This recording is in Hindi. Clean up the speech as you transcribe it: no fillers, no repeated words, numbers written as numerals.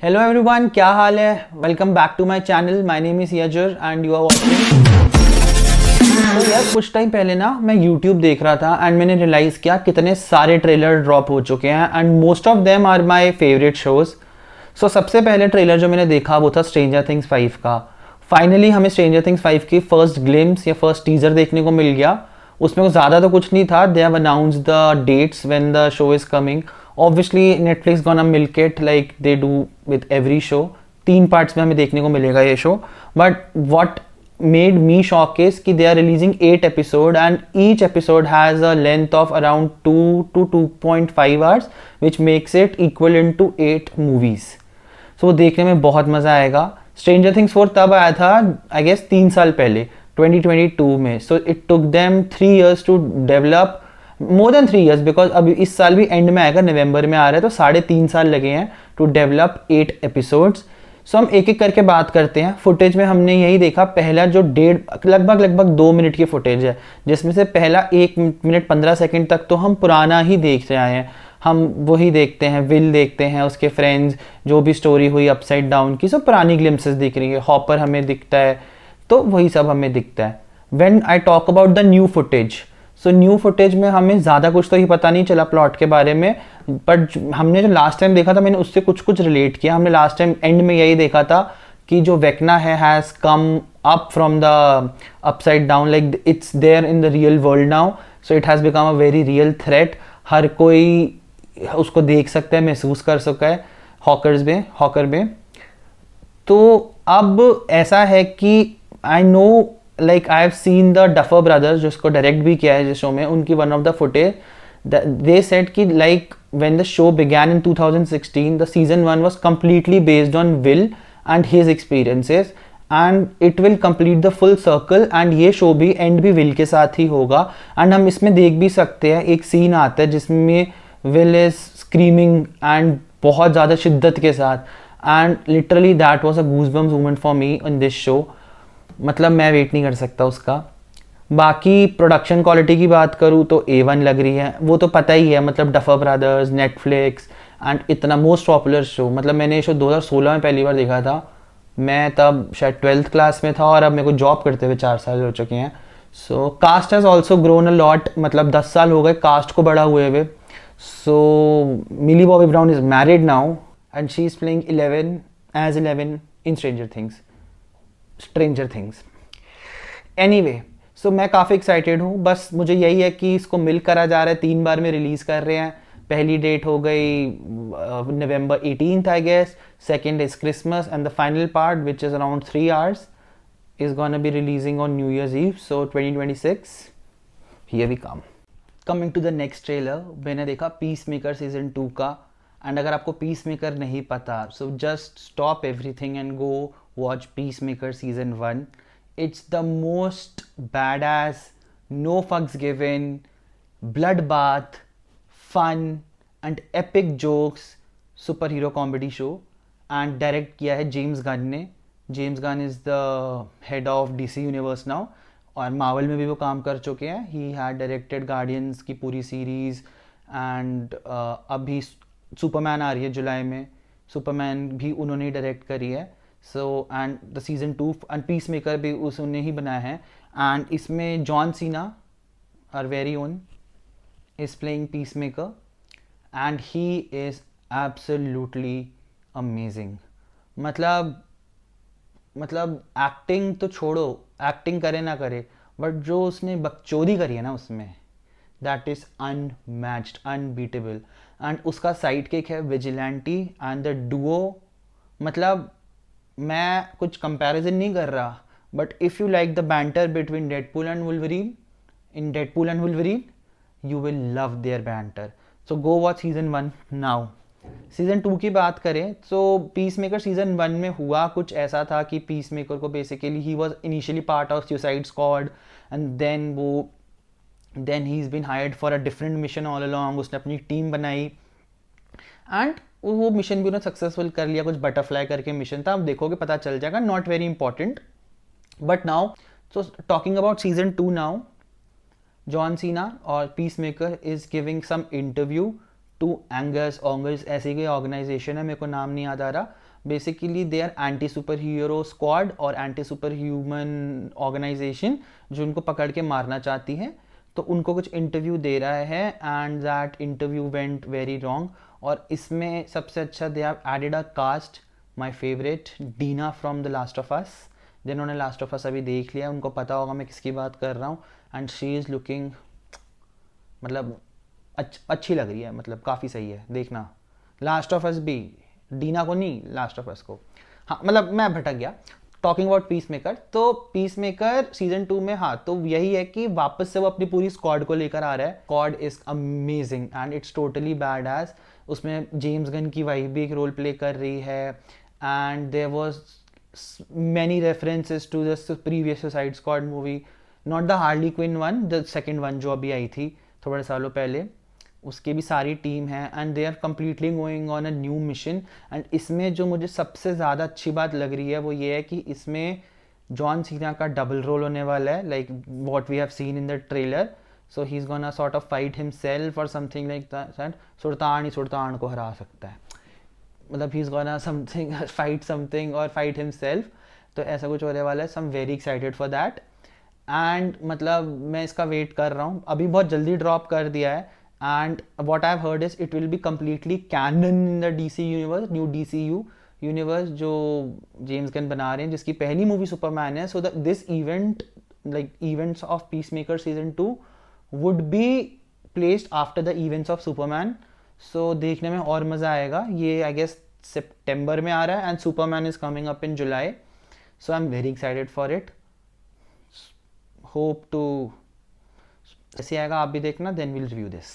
हेलो एवरीवन, क्या हाल है? Welcome back to my channel. My name is Yajar and you are watching. तो यार कुछ टाइम पहले ना मैं YouTube देख रहा था एंड मैंने रियलाइज़ किया कितने सारे ट्रेलर ड्रॉप हो चुके हैं and most of them are my favourite shows. So सबसे पहले ट्रेलर जो मैंने देखा वो था स्ट्रेंजर थिंग्स 5 का. फाइनली हमें स्ट्रेंजर थिंग्स 5 की फर्स्ट ग्लिम्स या फर्स्ट टीजर देखने को मिल गया. उसमें ज़्यादा तो कुछ नहीं था. They have announced the dates when the show is coming. Obviously Netflix gonna milk it like they do with every show. 3 parts में हमें देखने को मिलेगा ये show. But what made me shocked is कि they are releasing 8 episode and each episode has a length of around 2 to 2.5 hours which makes it equivalent to 8 movies. So वो देखने में बहुत मज़ा आएगा. Stranger Things 4 तब आया था I guess 3 साल पहले 2022 में. So it took them 3 years to develop, more than 3 years because अभी इस साल भी एंड में आएगा, नवंबर में आ रहा है, तो 3.5 साल लगे हैं to develop 8 episodes. सो हम एक एक करके बात करते हैं. फुटेज में हमने यही देखा, पहला जो लगभग 2 मिनट की फुटेज है, जिसमें से पहला 1 मिनट 15 सेकंड तक तो हम पुराना ही देख रहे हैं. हम वही देखते हैं, विल देखते हैं, उसके फ्रेंड्स, जो भी स्टोरी हुई अपसाइड डाउन की, सब पुरानी ग्लिम्सेस दिख रही है. हॉपर हमें दिखता है, तो वही सब हमें दिखता है. When I talk about the new footage, so new footage में हमें ज़्यादा कुछ तो ही पता नहीं चला प्लॉट के बारे में. बट हमने जो लास्ट टाइम देखा था, मैंने उससे कुछ रिलेट किया. हमने लास्ट टाइम एंड में यही देखा था कि जो वेक्ना है has come up from the upside down, like it's there in the real world now. So it has become a very real threat. हर कोई उसको देख सकता है, महसूस कर सकता है हॉकर में. तो अब ऐसा है कि I know, like I have seen the Duffer Brothers, जिसको डायरेक्ट भी किया है जिस शो में, उनकी one of the footage. They said कि like when the show began in 2016, the season 1 was completely based on Will and his experiences and it will complete the full circle. And ये शो भी एंड भी विल के साथ ही होगा. एंड हम इसमें देख भी सकते हैं, एक सीन आता है जिसमें विल इज स्क्रीमिंग एंड बहुत ज़्यादा शिद्दत के साथ. And literally that was a goosebumps moment for me in this show. मतलब मैं वेट नहीं कर सकता उसका. बाकी प्रोडक्शन क्वालिटी की बात करूँ तो A1 लग रही है, वो तो पता ही है. मतलब डफर ब्रदर्स, नेटफ्लिक्स एंड इतना मोस्ट पॉपुलर शो. मतलब मैंने ये शो 2016 में पहली बार देखा था. मैं तब शायद 12th क्लास में था और अब मेरे को जॉब करते हुए 4 साल हो चुके हैं. So cast has also grown a lot. मतलब 10 साल हो गए कास्ट को बड़ा हुए हुए. So Millie Bobby Brown is married now and she is playing 11 in Stranger Things. Anyway, so मैं काफ़ी एक्साइटेड हूँ. बस मुझे यही है कि इसको मिल करा जा रहा है, 3 बार में रिलीज़ कर रहे हैं. पहली डेट हो गई November 18th I guess. Second is Christmas and the final part which is around 3 hours is gonna be releasing on New Year's Eve. So 2026 here we come. Coming to the next trailer, मैंने देखा पीस मेकर सीजन 2 का. एंड अगर आपको पीस मेकर नहीं पता, so just stop everything and go watch Peacemaker season 1. It's the most badass, no fucks given, bloodbath, fun and epic jokes superhero comedy show. And direct किया है जेम्स गन ने. James Gunn is the head of DC universe now और मार्वल में भी वो काम कर चुके हैं. ही हैड डायरेक्टेड गार्डियंस की पूरी सीरीज़ एंड अभी सुपरमैन आ रही है जुलाई में. सुपरमैन भी उन्होंने डायरेक्ट करी है. So and the season 2 and Peacemaker भी उसने ही बनाया है. एंड इसमें John Cena, our very own, is playing Peacemaker and he is absolutely amazing. मतलब एक्टिंग तो छोड़ो, एक्टिंग करे ना करे, बट जो उसने बकचोदी करी है ना उसमें, that is unmatched, unbeatable. And उसका साइड किक है विजिलेंटी एंड द डुओ. मतलब मैं कुछ कंपैरिजन नहीं कर रहा, but if you like the banter between Deadpool and Wolverine, in Deadpool and Wolverine, you will love their banter. So go watch season 1 now. Season 2 की बात करें तो पीस मेकर सीजन 1 में हुआ कुछ ऐसा था कि पीस मेकर को basically he was initially part of Suicide Squad and then he is been hired for a different mission all along. उसने अपनी टीम बनाई एंड वो मिशन भी उन्होंने सक्सेसफुल कर लिया. कुछ बटरफ्लाई करके मिशन था, अब देखोगे पता चल जाएगा. Not very important. But now, so talking about season 2 now, John Cena और Peacemaker is giving some interview to Angus Angus ऐसी कोई ऑर्गेनाइजेशन है, मेरे को नाम नहीं याद आ रहा. Basically they are anti superhero squad और एंटी सुपर ह्यूमन ऑर्गेनाइजेशन जो उनको पकड़ के मारना चाहती है. तो उनको कुछ इंटरव्यू दे रहा है and that interview went very wrong. और इसमें सबसे अच्छा they have added a cast, my favourite Dina from the Last of Us. जिन्होंने लास्ट ऑफ अस अभी देख लिया उनको पता होगा मैं किसकी बात कर रहा हूँ. एंड शी इज़ लुकिंग, मतलब अच्छी लग रही है, मतलब काफ़ी सही है, देखना. लास्ट ऑफ अस भी, डीना को नहीं, लास्ट ऑफ अस को. हाँ मतलब मैं भटक गया. टॉकिंग अबाउट पीस मेकर, तो पीस मेकर सीजन 2 में, हाँ तो यही है कि वापस से वो अपनी पूरी स्क्वाड को लेकर आ रहा है. Squad is amazing and it's totally badass. उसमें जेम्स गन की वाइफ भी एक रोल प्ले कर रही है and there was many references to the previous Suicide Squad movie, not the Harley Quinn one, the second one जो अभी आई थी थोड़े सालों पहले. उसके भी सारी टीम है and they are completely going on a new mission. And इसमें जो मुझे सबसे ज़्यादा अच्छी बात लग रही है वो ये है कि इसमें जॉन सीना का डबल रोल होने वाला है, like what we have seen in the trailer. So he is gonna sort of fight himself और समथिंग लाइक दैट. सुल्तान ही सुल्तान को हरा सकता है, मतलब he is gonna something fight something और फाइट हिमसेल्फ. तो ऐसा कुछ होने वाला है. So I am very excited for that. And मतलब मैं इसका वेट कर रहा हूँ. अभी बहुत जल्दी ड्रॉप कर दिया है. And what I have heard is it will be completely canon in the DC universe, new DCU universe जो जेम्स गन बना रहे हैं, जिसकी पहली मूवी सुपरमैन है. So this event, like events of Peacemaker season 2 would be placed after the events of Superman. So देखने में और मज़ा आएगा. ये आई गेस सितंबर में आ रहा है and Superman is coming up in July. So I am very excited for it. Hope to, जैसे आएगा आप भी देखना, देन विल रिव्यू दिस.